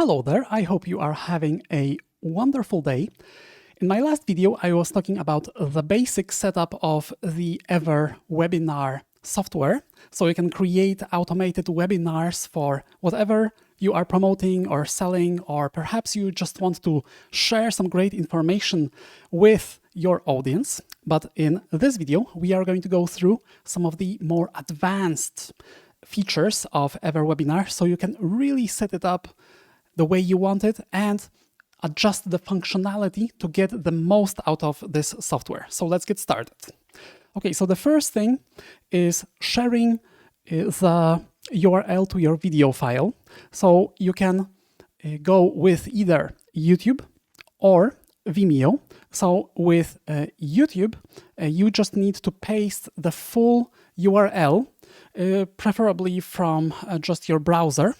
Hello there, I hope you are having a wonderful day. In my last video, I was talking about the basic setup of the EverWebinar software, so you can create automated webinars for whatever you are promoting or selling, or perhaps you just want to share some great information with your audience. But in this video, we are going to go through some of the more advanced features of EverWebinar, so you can really set it up the way you want it and adjust the functionality to get the most out of this software. So let's get started. Okay, so the first thing is sharing the URL to your video file. So you can go with either YouTube or Vimeo. So with YouTube, you just need to paste the full URL, preferably from just your browser,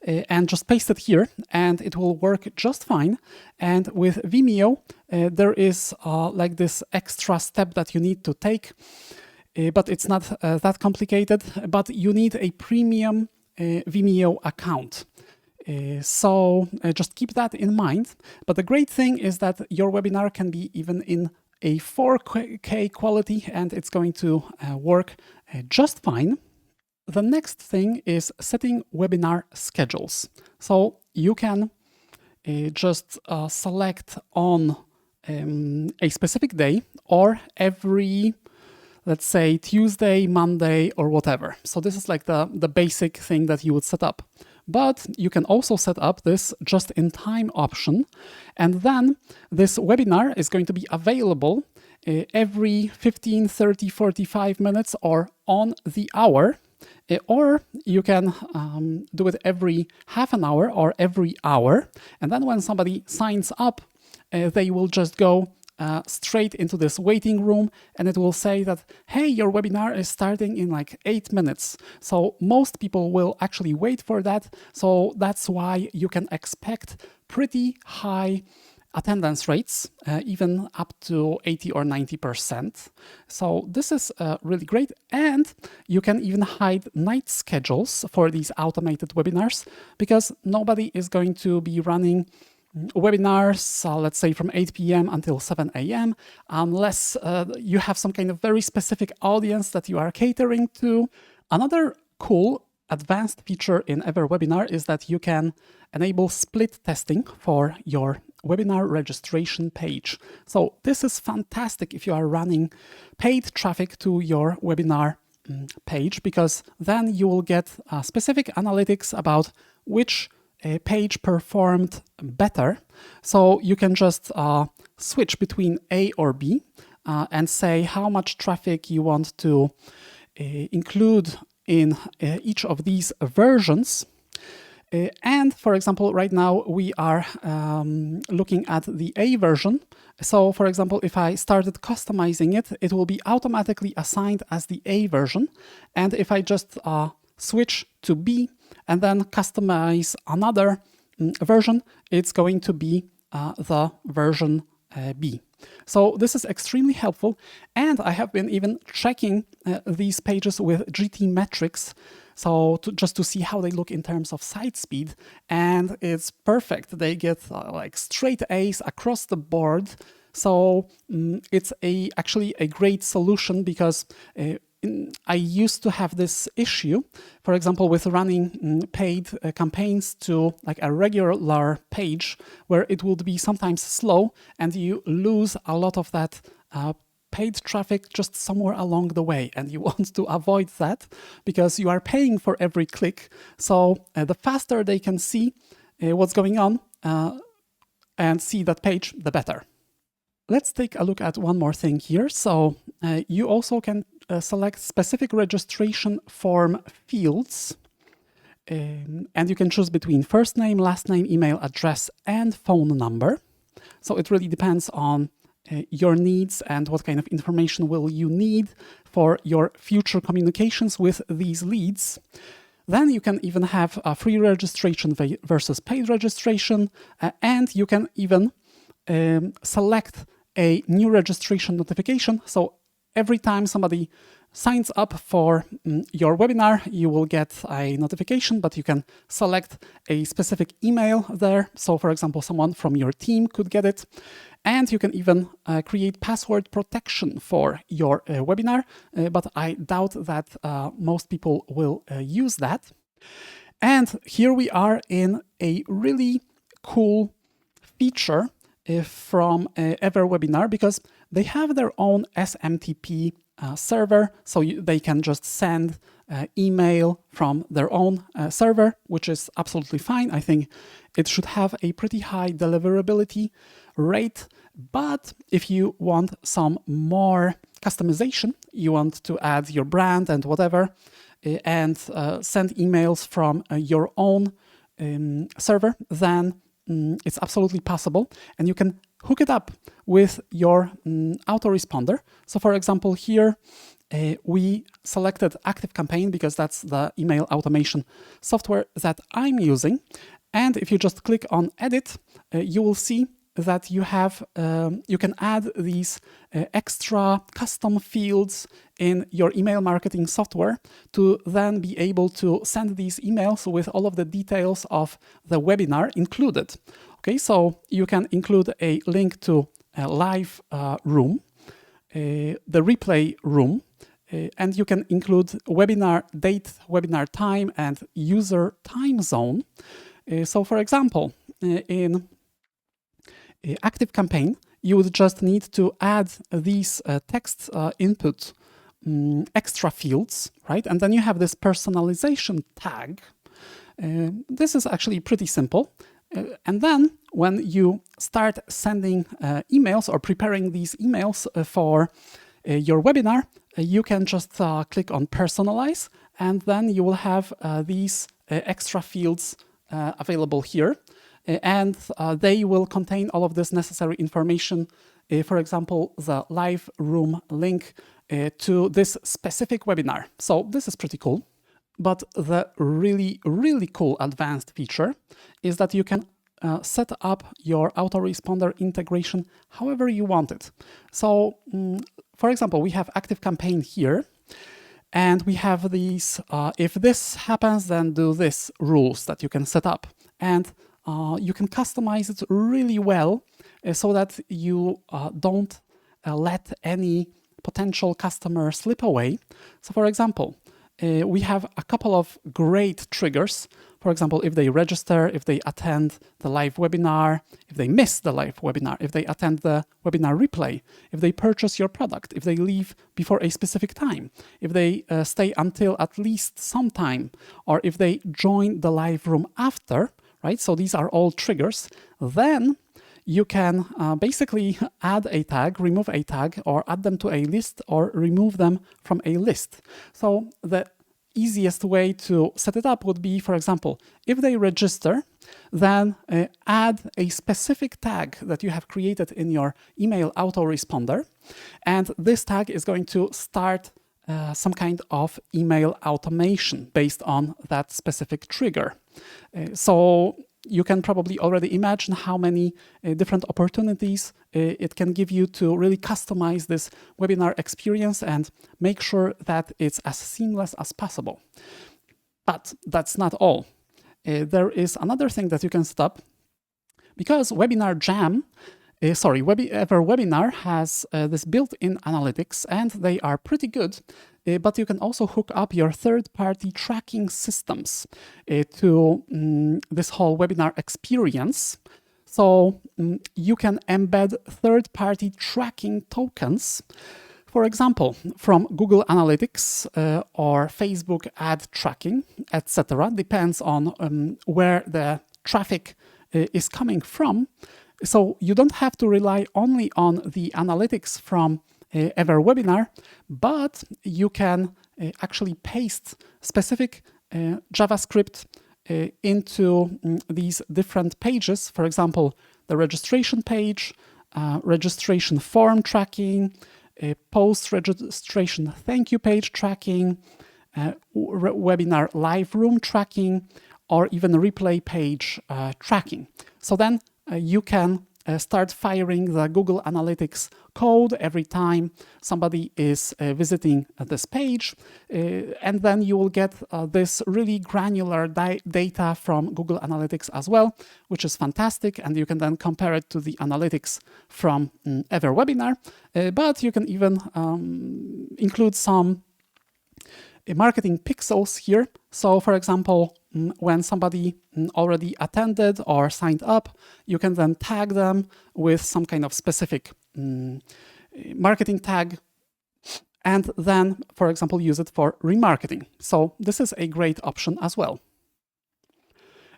and just paste it here and it will work just fine. And with Vimeo, there is like this extra step that you need to take, but it's not that complicated, but you need a premium Vimeo account. So just keep that in mind. But the great thing is that your webinar can be even in a 4K quality and it's going to work just fine. The next thing is setting webinar schedules. So you can just select on a specific day or every, let's say, Tuesday, Monday, or whatever. So this is like the basic thing that you would set up. But you can also set up this just-in-time option, and then this webinar is going to be available every 15, 30, 45 minutes or on the hour. Or you can do it every half an hour or every hour. And then when somebody signs up, they will just go straight into this waiting room and it will say that, hey, your webinar is starting in like 8 minutes. So most people will actually wait for that. So that's why you can expect pretty high attendance rates, even up to 80 or 90%. So this is really great. And you can even hide night schedules for these automated webinars because nobody is going to be running webinars, let's say from 8 p.m. until 7 a.m. unless you have some kind of very specific audience that you are catering to. Another cool advanced feature in EverWebinar is that you can enable split testing for your webinar registration page. So this is fantastic if you are running paid traffic to your webinar page, because then you will get specific analytics about which page performed better. So you can just switch between A or B and say how much traffic you want to include in each of these versions. And for example, right now we are looking at the A version. So for example, if I started customizing it, it will be automatically assigned as the A version. And if I just switch to B and then customize another version, it's going to be the version B. So this is extremely helpful. And I have been even checking these pages with GT metrics, so just to see how they look in terms of site speed, and it's perfect. They get like straight A's across the board. So it's actually a great solution, because I used to have this issue, for example, with running paid campaigns to like a regular page, where it would be sometimes slow and you lose a lot of that paid traffic just somewhere along the way, and you want to avoid that because you are paying for every click. So the faster they can see what's going on and see that page, the better. Let's take a look at one more thing here. So you also can select specific registration form fields, and you can choose between first name, last name, email address, and phone number. So it really depends on your needs and what kind of information will you need for your future communications with these leads. Then you can even have a free registration versus paid registration, and you can even select a new registration notification. So every time somebody signs up for your webinar, you will get a notification, but you can select a specific email there. So for example, someone from your team could get it. And you can even create password protection for your webinar, but I doubt that most people will use that. And here we are in a really cool feature from EverWebinar, because they have their own SMTP server, so they can just send email from their own server, which is absolutely fine. I think it should have a pretty high deliverability rate, but if you want some more customization, you want to add your brand and whatever, and send emails from your own server, then it's absolutely possible, and you can hook it up with your autoresponder. So for example, here we selected ActiveCampaign because that's the email automation software that I'm using. And if you just click on edit, you will see that you have you can add these extra custom fields in your email marketing software to then be able to send these emails with all of the details of the webinar included. Okay, so you can include a link to a live room, the replay room, and you can include webinar date, webinar time, and user time zone. So for example, in ActiveCampaign, you would just need to add these text input extra fields, right? And then you have this personalization tag. This is actually pretty simple. And then when you start sending emails or preparing these emails for your webinar, you can just click on personalize, and then you will have these extra fields available here. And they will contain all of this necessary information. For example, the live room link to this specific webinar. So this is pretty cool. But the really, really cool advanced feature is that you can set up your autoresponder integration however you want it. So, for example, we have ActiveCampaign here, and we have these, if this happens, then do this rules that you can set up. And you can customize it really well so that you don't let any potential customer slip away. So for example, we have a couple of great triggers. For example, if they register, if they attend the live webinar, if they miss the live webinar, if they attend the webinar replay, if they purchase your product, if they leave before a specific time, if they stay until at least some time, or if they join the live room after, right? So these are all triggers. Then you can basically add a tag, remove a tag, or add them to a list, or remove them from a list. So the easiest way to set it up would be, for example, if they register, then add a specific tag that you have created in your email autoresponder. And this tag is going to start some kind of email automation based on that specific trigger. So you can probably already imagine how many different opportunities it can give you to really customize this webinar experience and make sure that it's as seamless as possible. But that's not all. There is another thing that you can set up, because EverWebinar has this built-in analytics, and they are pretty good, but you can also hook up your third-party tracking systems to this whole webinar experience. So you can embed third-party tracking tokens, for example, from Google Analytics or Facebook ad tracking, etc. Depends on where the traffic is coming from. So you don't have to rely only on the analytics from EverWebinar, but you can actually paste specific JavaScript into these different pages. For example, the registration page, registration form tracking, post-registration thank you page tracking, webinar live room tracking, or even replay page tracking. So then you can start firing the Google Analytics code every time somebody is visiting this page. And then you will get this really granular data from Google Analytics as well, which is fantastic. And you can then compare it to the analytics from EverWebinar. But you can even include some marketing pixels here. So for example, when somebody already attended or signed up, you can then tag them with some kind of specific marketing tag, and then, for example, use it for remarketing. So this is a great option as well.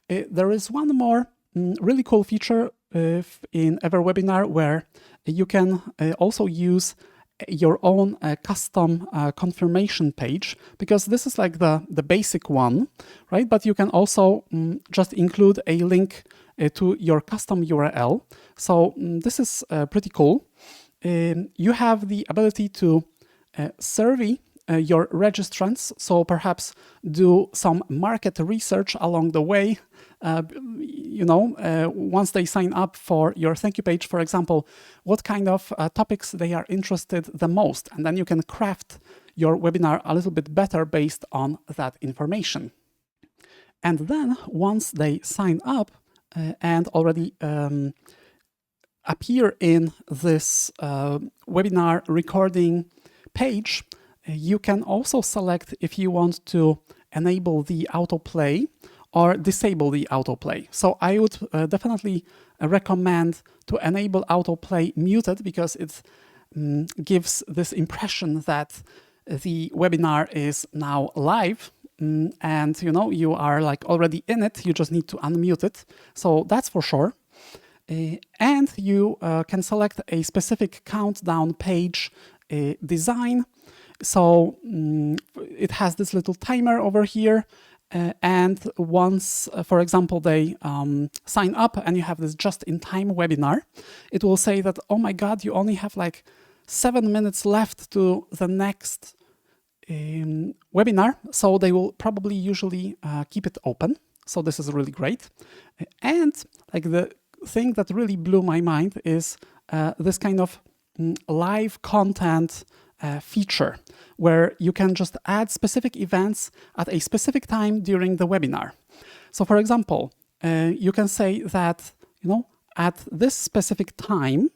There is one more really cool feature in EverWebinar where you can also use your own custom confirmation page, because this is like the basic one, right? But you can also just include a link to your custom URL. So this is pretty cool. You have the ability to survey your registrants, so perhaps do some market research along the way. Once they sign up for your thank you page, for example, what kind of topics they are interested the most, and then you can craft your webinar a little bit better based on that information. And then once they sign up and already appear in this webinar recording page, you can also select if you want to enable the autoplay or disable the autoplay. So I would definitely recommend to enable autoplay muted, because it gives this impression that the webinar is now live, and you are like already in it. You just need to unmute it. So that's for sure. And you can select a specific countdown page design. So it has this little timer over here. And once, for example, they sign up and you have this just-in-time webinar, it will say that, oh my God, you only have like 7 minutes left to the next webinar. So they will probably usually keep it open. So this is really great. And like the thing that really blew my mind is this kind of live content feature, where you can just add specific events at a specific time during the webinar. So for example, you can say that, at this specific time,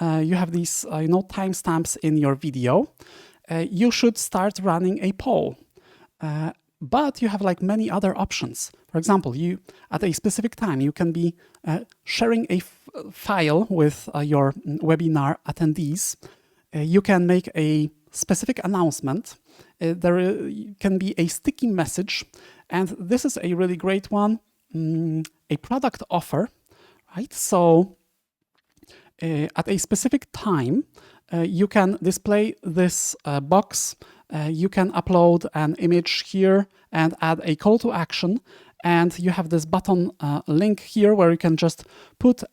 you have these, timestamps in your video, you should start running a poll. But you have like many other options. For example, you at a specific time, you can be sharing a file with your webinar attendees. You can make a specific announcement. There can be a sticky message. And this is a really great one, a product offer, right? So at a specific time, you can display this box. You can upload an image here and add a call to action. And you have this button link here where you can just put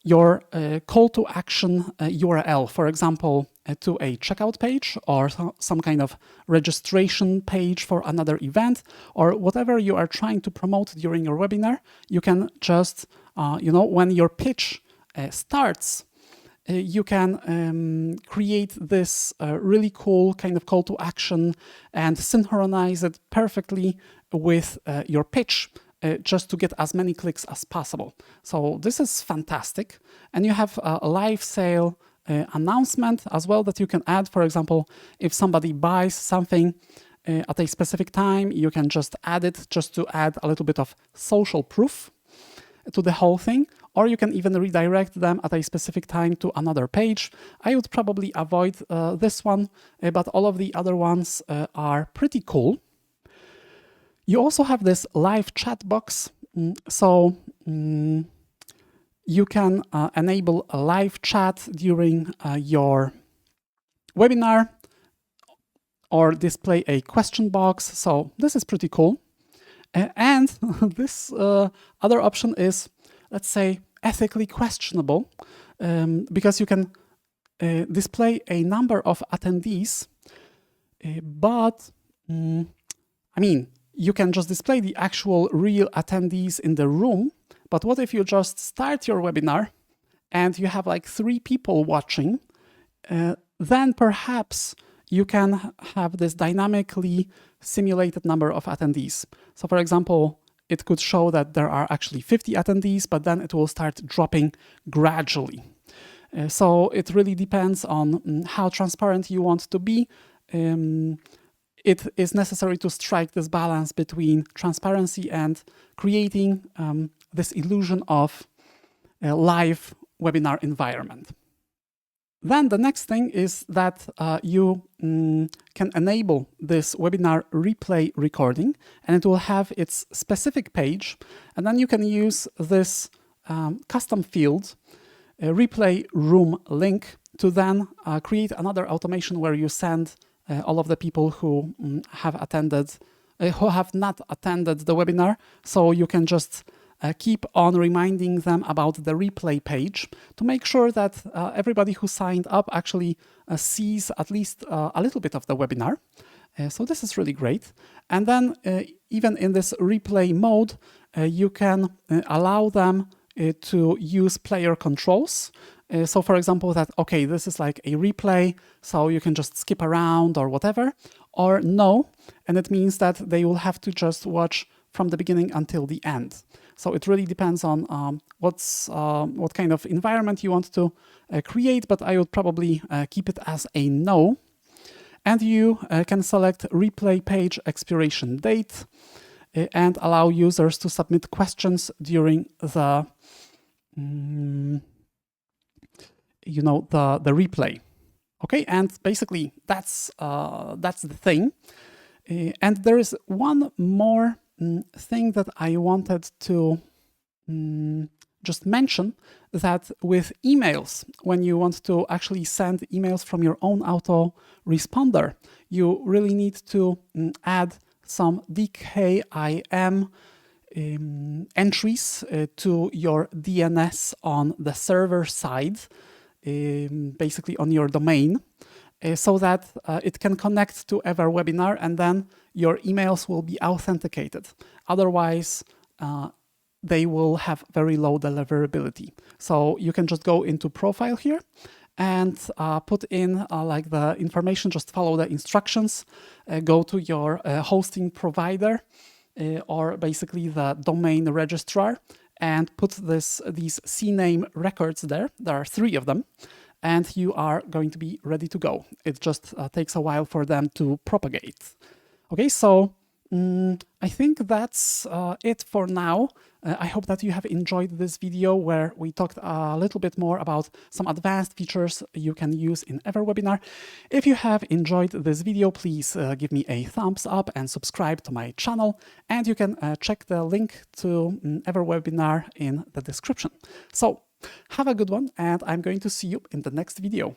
your call to action URL, for example, to a checkout page or some kind of registration page for another event, or whatever you are trying to promote during your webinar. You can just, when your pitch starts, you can create this really cool kind of call to action and synchronize it perfectly with your pitch, just to get as many clicks as possible. So this is fantastic. And you have a live sale announcement as well that you can add. For example, if somebody buys something at a specific time, you can just add it just to add a little bit of social proof to the whole thing. Or you can even redirect them at a specific time to another page. I would probably avoid this one, but all of the other ones are pretty cool. You also have this live chat box. So you can enable a live chat during your webinar or display a question box. So this is pretty cool. And this other option is, let's say, ethically questionable, because you can display a number of attendees, but you can just display the actual real attendees in the room, But what if you just start your webinar and you have like 3 people watching? Then perhaps you can have this dynamically simulated number of attendees. So for example, it could show that there are actually 50 attendees, but then it will start dropping gradually. So it really depends on how transparent you want to be. It is necessary to strike this balance between transparency and creating this illusion of a live webinar environment. Then the next thing is that you can enable this webinar replay recording, and it will have its specific page, and then you can use this custom field, replay room link, to then create another automation where you send all of the people who have attended, who have not attended the webinar, so you can just keep on reminding them about the replay page to make sure that everybody who signed up actually sees at least a little bit of the webinar. So this is really great. And then even in this replay mode, you can allow them to use player controls. So for example, that, okay, this is like a replay, so you can just skip around or whatever, or no, and it means that they will have to just watch from the beginning until the end. So it really depends on what kind of environment you want to create, but I would probably keep it as a no. And you can select replay page expiration date and allow users to submit questions during the the replay. Okay, and basically that's the thing. And there is one more thing that I wanted to just mention, that with emails, when you want to actually send emails from your own autoresponder, you really need to add some DKIM entries to your DNS on the server side, basically on your domain, so that it can connect to EverWebinar, and then your emails will be authenticated. Otherwise, they will have very low deliverability. So you can just go into profile here and put in like the information, just follow the instructions, go to your hosting provider or basically the domain registrar, and put these CNAME records there. There are 3 of them, and you are going to be ready to go. It just takes a while for them to propagate. Okay, so I think that's it for now. I hope that you have enjoyed this video where we talked a little bit more about some advanced features you can use in EverWebinar. If you have enjoyed this video, please give me a thumbs up and subscribe to my channel. And you can check the link to EverWebinar in the description. So have a good one, and I'm going to see you in the next video.